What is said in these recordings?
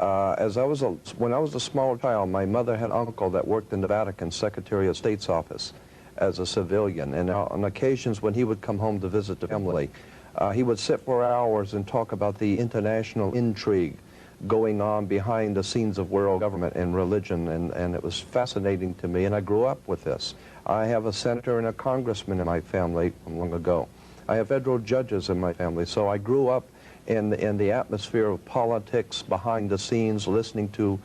When I was a small child, my mother had an uncle that worked in the Vatican Secretary of State's office as a civilian, and on occasions when he would come home to visit the family, he would sit for hours and talk about the international intrigue going on behind the scenes of world government and religion, and it was fascinating to me, and I grew up with this. I have a senator and a congressman in my family from long ago. I have federal judges in my family, so I grew up in the atmosphere of politics behind the scenes, listening to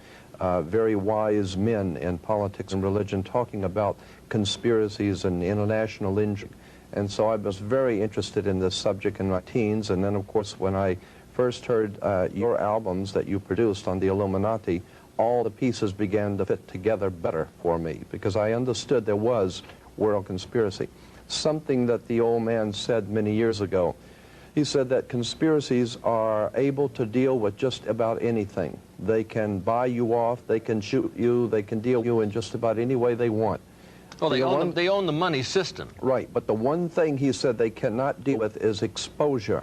very wise men in politics and religion talking about conspiracies and international intrigue. And so I was very interested in this subject in my teens, and then of course when I first heard your albums that you produced on the Illuminati, all the pieces began to fit together better for me, because I understood there was world conspiracy. Something that the old man said many years ago. He said that conspiracies are able to deal with just about anything. They can buy you off, they can shoot you, they can deal with you in just about any way they want. Well, they own the money system. Right, but the one thing he said they cannot deal with is exposure.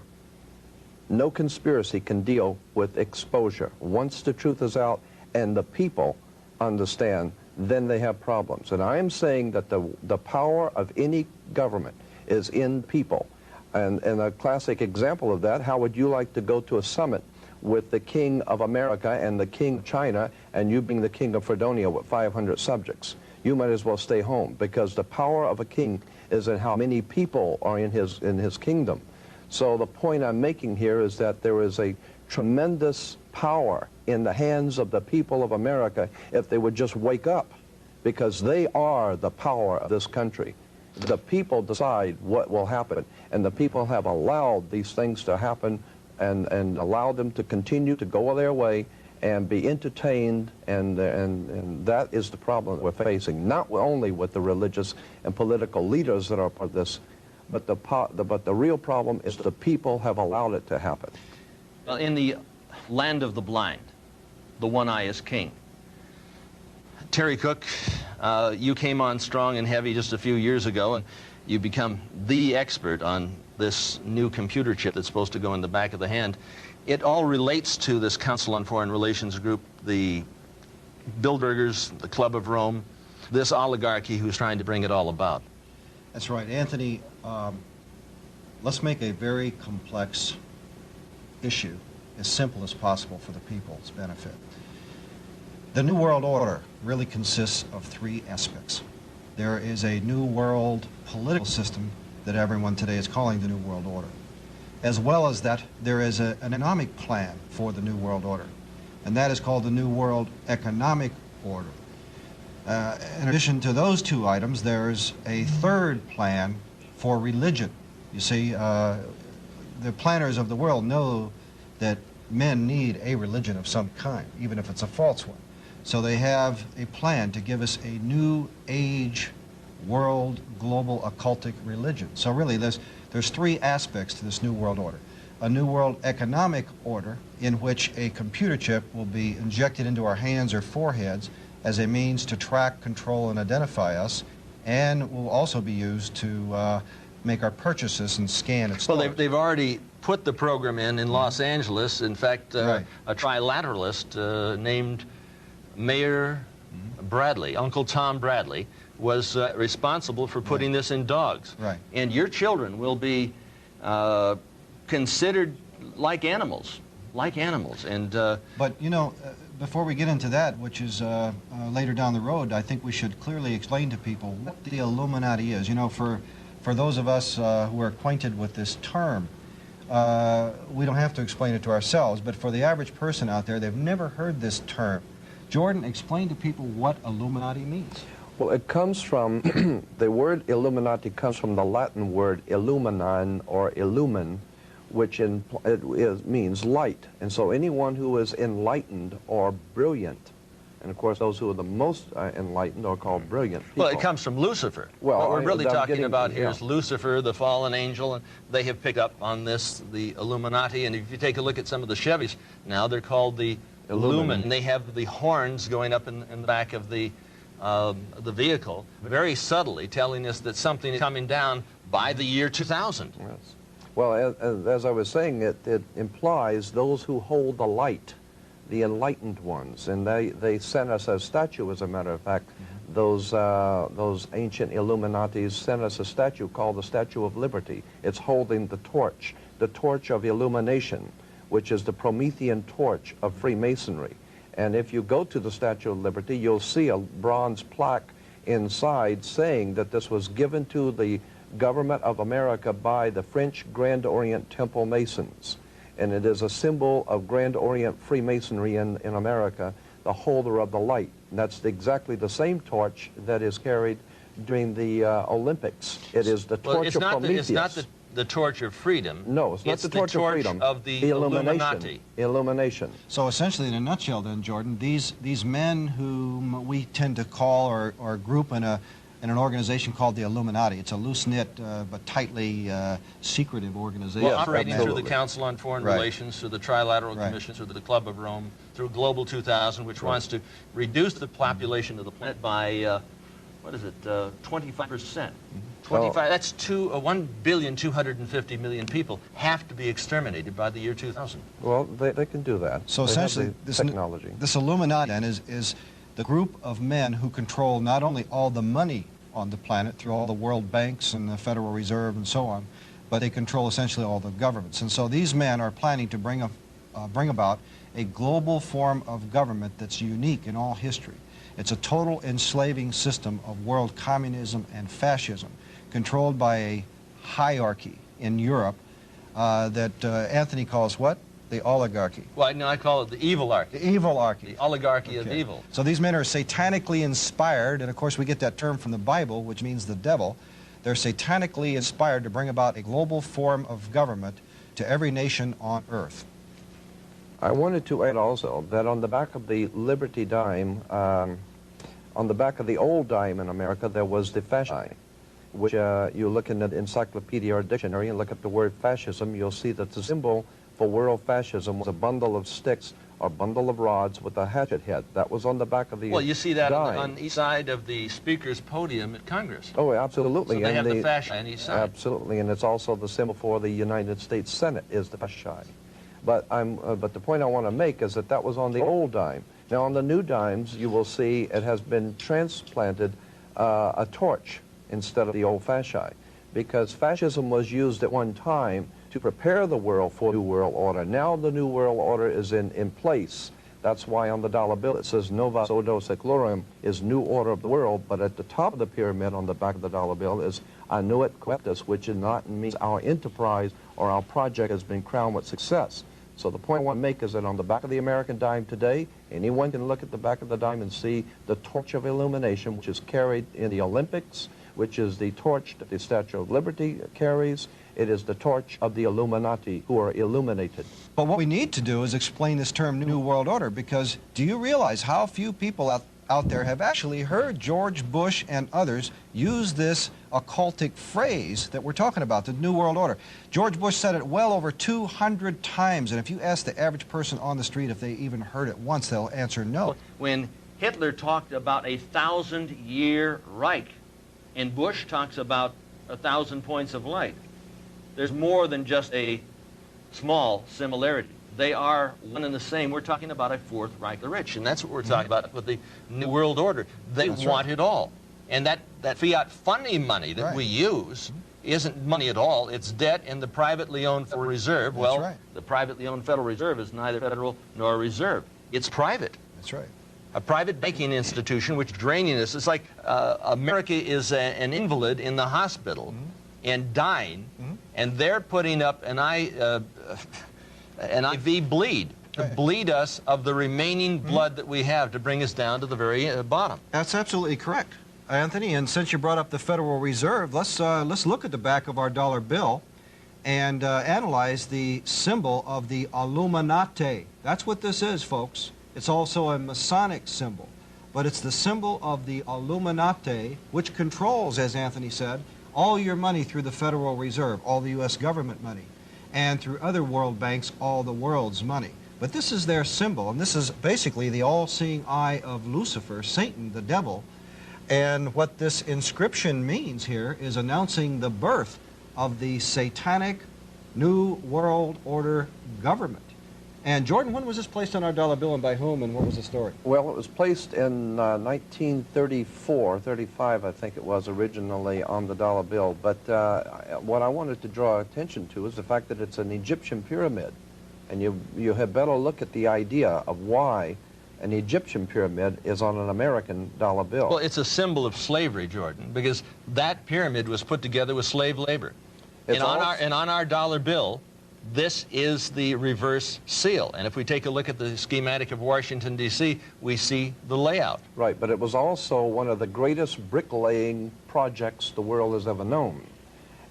No conspiracy can deal with exposure. Once the truth is out and the people understand, then they have problems. And I am saying that the power of any government is in people. And a classic example of that, how would you like to go to a summit with the King of America and the King of China, and you being the King of Fredonia with 500 subjects? You might as well stay home, because the power of a king is in how many people are in his kingdom. So the point I'm making here is that there is a tremendous power in the hands of the people of America if they would just wake up, because they are the power of this country. The people decide what will happen, and the people have allowed these things to happen and allowed them to continue to go their way and be entertained, and that is the problem that we're facing, not only with the religious and political leaders that are part of this, but the real problem is the people have allowed it to happen. Well, in the land of the blind, the one eye is king. Terry Cook, you came on strong and heavy just a few years ago, and you become the expert on this new computer chip that's supposed to go in the back of the hand. It all relates to this Council on Foreign Relations group, the Bilderbergers, the Club of Rome, this oligarchy who's trying to bring it all about. That's right, Anthony. Let's make a very complex issue as simple as possible for the people's benefit. The New World Order really consists of three aspects. There is a New World political system that everyone today is calling the New World Order. As well as that, there is an economic plan for the New World Order, and that is called the New World Economic Order. In addition to those two items, there's a third plan for religion. You see, the planners of the world know that men need a religion of some kind, even if it's a false one. So they have a plan to give us a new age world global occultic religion. So really there's three aspects to this New World Order. A New World Economic Order in which a computer chip will be injected into our hands or foreheads as a means to track, control, and identify us, and will also be used to make our purchases and scan its Well, they've already put the program in Los Angeles. In fact, right. A trilateralist named Mayor Bradley, Uncle Tom Bradley, was responsible for putting this in dogs. Right. And your children will be considered like animals. And but you know, before we get into that, which is later down the road, I think we should clearly explain to people what the Illuminati is. You know, for those of us who are acquainted with this term, we don't have to explain it to ourselves, but for the average person out there, they've never heard this term. Jordan, explain to people what Illuminati means. Well, it comes from, the word Illuminati comes from the Latin word illuminan or illumin, which means light. And so anyone who is enlightened or brilliant, and of course those who are the most enlightened are called brilliant people. Well, it comes from Lucifer. Well, what we're really talking about here yeah. is Lucifer, the fallen angel, and they have picked up on this, the Illuminati. And if you take a look at some of the Chevys, now they're called the Illumin. They have the horns going up in the back of the vehicle, very subtly telling us that something is coming down by the year 2000. Yes. Well, as I was saying, it implies those who hold the light, the enlightened ones, and they sent us a statue, as a matter of fact. Those ancient Illuminatis sent us a statue called the Statue of Liberty. It's holding the torch of illumination, which is the Promethean torch of Freemasonry. And if you go to the Statue of Liberty, you'll see a bronze plaque inside saying that this was given to the government of America by the French Grand Orient Temple Masons. And it is a symbol of Grand Orient Freemasonry in America, the holder of the light. And that's exactly the same torch that is carried during the Olympics. It is the torch of Prometheus. It's not the torch of freedom. No, it's not the torch of freedom. Of the Illuminati. Illumination. So essentially, in a nutshell then, Jordan, these men whom we tend to call or group in an organization called the Illuminati. It's a loose-knit but tightly secretive organization. Well, operating through absolutely. the Council on Foreign Relations, through the Trilateral Commission, through the Club of Rome, through Global 2000, which wants to reduce the population of the planet by, 25%. 25, that's 1,250,000,000 people have to be exterminated by the year 2000. Well, they can do that. So they essentially, have the technology. this Illuminati then is the group of men who control not only all the money on the planet through all the world banks and the Federal Reserve and so on, but they control essentially all the governments. And so these men are planning to bring about a global form of government that's unique in all history. It's a total enslaving system of world communism and fascism, controlled by a hierarchy in Europe that Anthony calls what? The oligarchy. Well, no, I call it the evilarchy. The evilarchy. The oligarchy of evil. So these men are satanically inspired, and of course we get that term from the Bible, which means the devil. They're satanically inspired to bring about a global form of government to every nation on earth. I wanted to add also that on the back of the Liberty dime, on the back of the old dime in America, there was the fascism, which you look in the encyclopedia or dictionary and look up the word fascism, you'll see that the symbol for world fascism was a bundle of sticks or bundle of rods with a hatchet head. That was on the back of the Well, you see that dime. on each side of the speaker's podium at Congress. Oh, absolutely. So they and have the fascist on each side. Absolutely, and it's also the symbol for the United States Senate is the fascist. But the point I want to make is that was on the old dime. Now on the new dimes, you will see it has been transplanted a torch instead of the old fascist, because fascism was used at one time to prepare the world for New World Order. Now the New World Order is in place. That's why on the dollar bill it says Novus Ordo Seclorum is New Order of the World, but at the top of the pyramid on the back of the dollar bill is Annuit Coeptus, which is not means our enterprise or our project has been crowned with success. So the point I want to make is that on the back of the American dime today, anyone can look at the back of the dime and see the torch of illumination, which is carried in the Olympics, which is the torch that the Statue of Liberty carries. It is the torch of the Illuminati who are illuminated. But what we need to do is explain this term New World Order, because do you realize how few people out there have actually heard George Bush and others use this occultic phrase that we're talking about, the New World Order? George Bush said it well over 200 times, and if you ask the average person on the street if they even heard it once, they'll answer no. When Hitler talked about a 1,000-year Reich, and Bush talks about 1,000 points of light, there's more than just a small similarity. They are one and the same. We're talking about a Fourth Reich of the rich, and that's what we're talking about with the New World Order. They want it all. And that fiat funding money that we use isn't money at all. It's debt in the privately owned Federal Reserve. Well, the privately owned Federal Reserve is neither federal nor a reserve. It's private. That's right. A private banking institution which is draining us. It's like America is an invalid in the hospital and dying, and they're putting up an IV bleed to bleed us of the remaining blood that we have to bring us down to the very bottom. That's absolutely correct, Anthony. And since you brought up the Federal Reserve, let's look at the back of our dollar bill and analyze the symbol of the Illuminati. That's what this is, folks. It's also a Masonic symbol, but it's the symbol of the Illuminati, which controls, as Anthony said, all your money through the Federal Reserve, all the U.S. government money, and through other world banks, all the world's money. But this is their symbol, and this is basically the all-seeing eye of Lucifer, Satan, the devil. And what this inscription means here is announcing the birth of the satanic New World Order government. And Jordan, when was this placed on our dollar bill and by whom, and what was the story? Well, it was placed in 1934, 35, I think it was, originally on the dollar bill. But what I wanted to draw attention to is the fact that it's an Egyptian pyramid. And you had better look at the idea of why an Egyptian pyramid is on an American dollar bill. Well, it's a symbol of slavery, Jordan, because that pyramid was put together with slave labor. And on our dollar bill, this is the reverse seal. And if we take a look at the schematic of Washington, D.C., we see the layout. Right, but it was also one of the greatest bricklaying projects the world has ever known.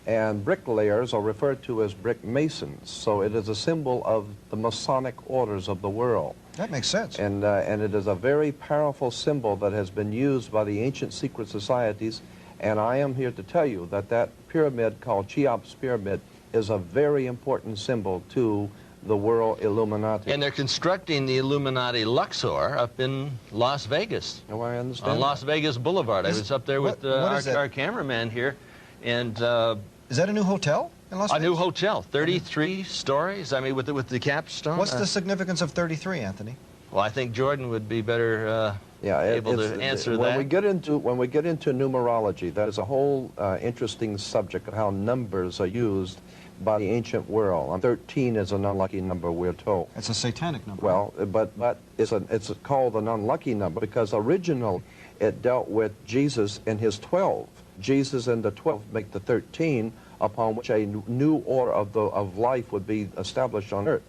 And bricklayers are referred to as brick masons, so it is a symbol of the Masonic orders of the world. That makes sense. And it is a very powerful symbol that has been used by the ancient secret societies, and I am here to tell you that that pyramid called Cheops Pyramid is a very important symbol to the world Illuminati. And they're constructing the Illuminati Luxor up in Las Vegas. Oh, I understand. On Las Vegas Boulevard. I was up there with our cameraman here, and is that a new hotel in Las Vegas? A new hotel, 33 stories. I mean, with the capstone. What's the significance of 33, Anthony? Well, I think Jordan would be better able to answer that. When we get into numerology, that is a whole interesting subject of how numbers are used by the ancient world. 13 is an unlucky number, we're told. It's a satanic number. Well, but it's called an unlucky number because originally it dealt with Jesus and his 12. Jesus and the 12 make the 13, upon which a new order of life would be established on earth.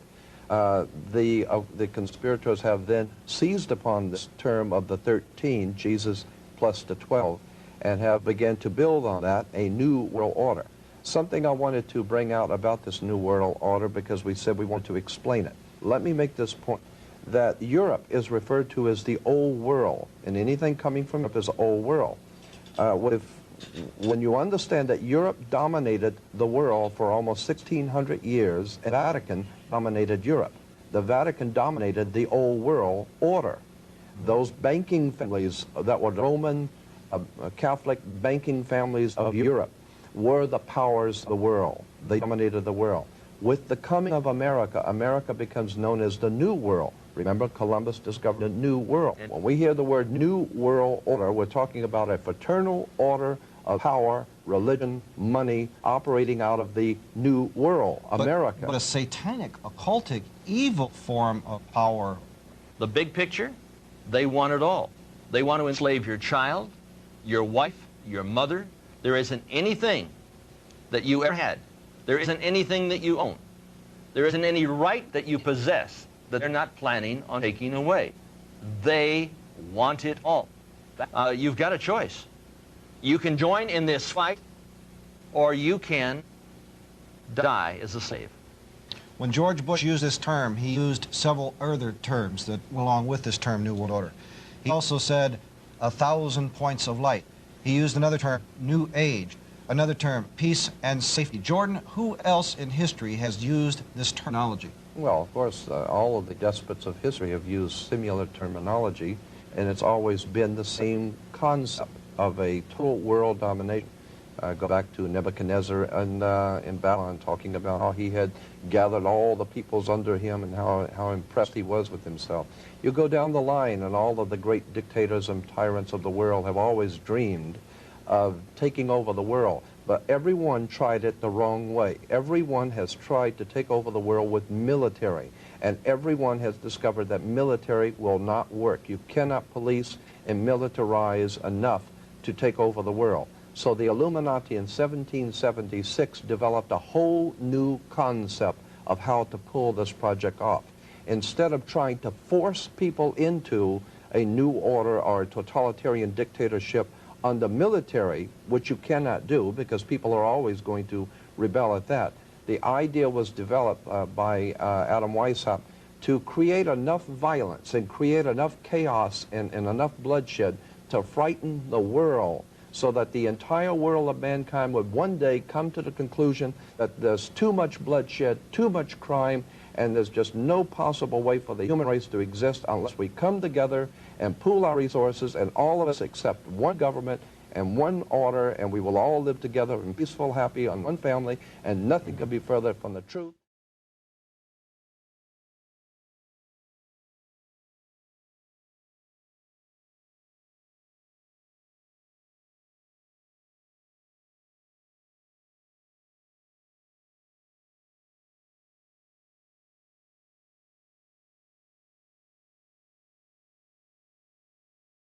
The conspirators have then seized upon this term of the 13, Jesus plus the 12, and have begun to build on that a new world order. Something I wanted to bring out about this new world order, because we said we want to explain it. Let me make this point, that Europe is referred to as the old world, and anything coming from Europe is old world. When you understand that Europe dominated the world for almost 1,600 years, and the Vatican dominated Europe. The Vatican dominated the old world order. Those banking families that were Roman Catholic banking families of Europe were the powers of the world. They dominated the world. With the coming of America, America becomes known as the New World. Remember, Columbus discovered a new world. When we hear the word New World Order, we're talking about a fraternal order of power, religion, money, operating out of the New World, America. But a satanic, occultic, evil form of power. The big picture, they want it all. They want to enslave your child, your wife, your mother. There isn't anything that you ever had. There isn't anything that you own. There isn't any right that you possess that they're not planning on taking away. They want it all. You've got a choice. You can join in this fight, or you can die as a slave. When George Bush used this term, he used several other terms that went along with this term, New World Order. He also said 1,000 points of light. He used another term, New Age. Another term, peace and safety. Jordan, who else in history has used this terminology? Well, of course, all of the despots of history have used similar terminology, and it's always been the same concept of a total world domination. Go back to Nebuchadnezzar and in Babylon, talking about how he had gathered all the peoples under him and how impressed he was with himself. You go down the line, and all of the great dictators and tyrants of the world have always dreamed of taking over the world. But everyone tried it the wrong way. Everyone has tried to take over the world with military, and everyone has discovered that military will not work. You cannot police and militarize enough to take over the world. So the Illuminati in 1776 developed a whole new concept of how to pull this project off. Instead of trying to force people into a new order or a totalitarian dictatorship under military, which you cannot do because people are always going to rebel at that, the idea was developed by Adam Weishaupt to create enough violence and create enough chaos and enough bloodshed to frighten the world, so that the entire world of mankind would one day come to the conclusion that there's too much bloodshed, too much crime, and there's just no possible way for the human race to exist unless we come together and pool our resources, and all of us accept one government and one order, and we will all live together in peaceful, happy, on one family, and nothing could be further from the truth.